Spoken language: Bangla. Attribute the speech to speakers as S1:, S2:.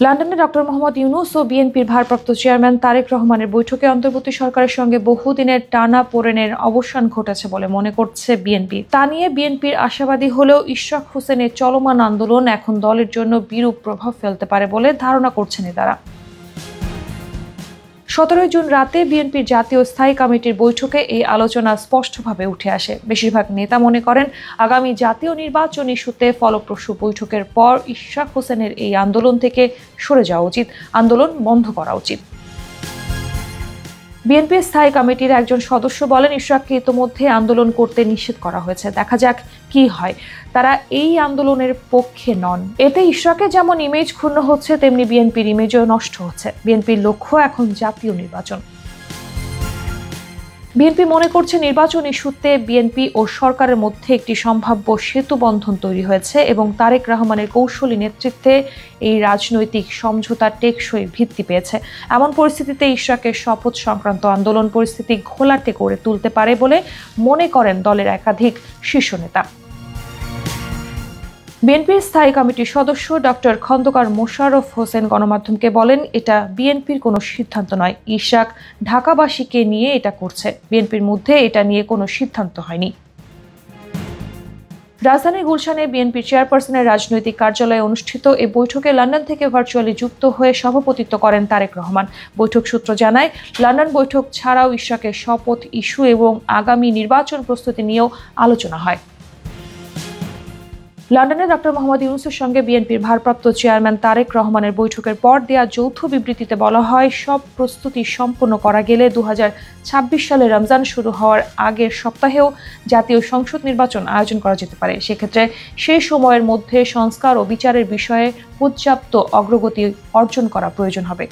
S1: লন্ডনে ডক্টর মোহাম্মদ ইউনূস ও বিএনপির ভারপ্রাপ্ত চেয়ারম্যান তারেক রহমানের বৈঠকে অন্তর্বর্তী সরকারের সঙ্গে বহুদিনের টানাপোড়েনের অবসান ঘটেছে বলে মনে করছে বিএনপি। তা নিয়ে বিএনপির আশাবাদী হলেও ইশরাক হোসেনের চলমান আন্দোলন এখন দলের জন্য বিরূপ প্রভাব ফেলতে পারে বলে ধারণা করছেন নেতারা। 17 জুন রাতে বিএনপির জাতীয় স্থায়ী কমিটির বৈঠকে এই আলোচনা স্পষ্টভাবে উঠে আসে। বেশিরভাগ নেতা মনে করেন আগামী জাতীয় নির্বাচন ইস্যুতে ফলপ্রসূ বৈঠকের পর ইশরাক হোসেনের এই আন্দোলন থেকে সরে যাওয়া উচিত, আন্দোলন বন্ধ করা উচিত। বিএনপির স্থায়ী কমিটির একজন সদস্য বলেন, ইশরাককে ইতোমধ্যে আন্দোলন করতে নিষেধ করা হয়েছে, দেখা যাক কি হয়। তারা এই আন্দোলনের পক্ষে নন। এতে ইশরাকের যেমন ইমেজ ক্ষুণ্ণ হচ্ছে, তেমনি বিএনপির ইমেজও নষ্ট হচ্ছে। বিএনপির লক্ষ্য এখন জাতীয় নির্বাচন। বিএনপি মনে করছে নির্বাচন ইস্যুতে বিএনপি ও সরকারের মধ্যে একটি সম্ভাব্য সেতু বন্ধন তৈরি হয়েছে এবং তারেক রহমানের কৌশলী নেতৃত্বে এই রাজনৈতিক সমঝোতা টেকসই ভিত্তি পেয়েছে। এমন পরিস্থিতিতে ইশরাকের শপথ সংক্রান্ত আন্দোলন পরিস্থিতি ঘোলাটে করে তুলতে পারে বলে মনে করেন দলের একাধিক শীর্ষ নেতা। বিএনপির স্থায়ী কমিটির সদস্য ডক্টর খন্দকার মোশাররফ হোসেন গণমাধ্যমকে বলেন, এটা বিএনপির কোনো সিদ্ধান্ত নয়। ইশরাক ঢাকাবাসীকে নিয়ে এটা করছে, বিএনপির মধ্যে এটা নিয়ে কোনো সিদ্ধান্ত হয়নি। রাজধানীর গুলশানে বিএনপির চেয়ারপারসনের রাজনৈতিক কার্যালয়ে অনুষ্ঠিত এই বৈঠকে লন্ডন থেকে ভার্চুয়ালি যুক্ত হয়ে সভাপতিত্ব করেন তারেক রহমান। বৈঠক সূত্র জানায়, লন্ডন বৈঠক ছাড়াও ইশরাকের শপথ ইস্যু এবং আগামী নির্বাচন প্রস্তুতি নিয়েও আলোচনা হয়। লন্ডনে ডক্টর মোহাম্মদ ইউনূসের সঙ্গে বিএনপির ভারপ্রাপ্ত চেয়ারম্যান তারেক রহমানের বৈঠকের পর দেয়া যৌথ বিবৃতিতে বলা হয়, সব প্রস্তুতি সম্পন্ন করা গেলে 2026 সালে রমজান শুরু হওয়ার আগের সপ্তাহেও জাতীয় সংসদ নির্বাচন আয়োজন করা যেতে পারে। সেক্ষেত্রে সেই সময়ের মধ্যে সংস্কার ও বিচারের বিষয়ে পর্যাপ্ত অগ্রগতি অর্জন করা প্রয়োজন হবে।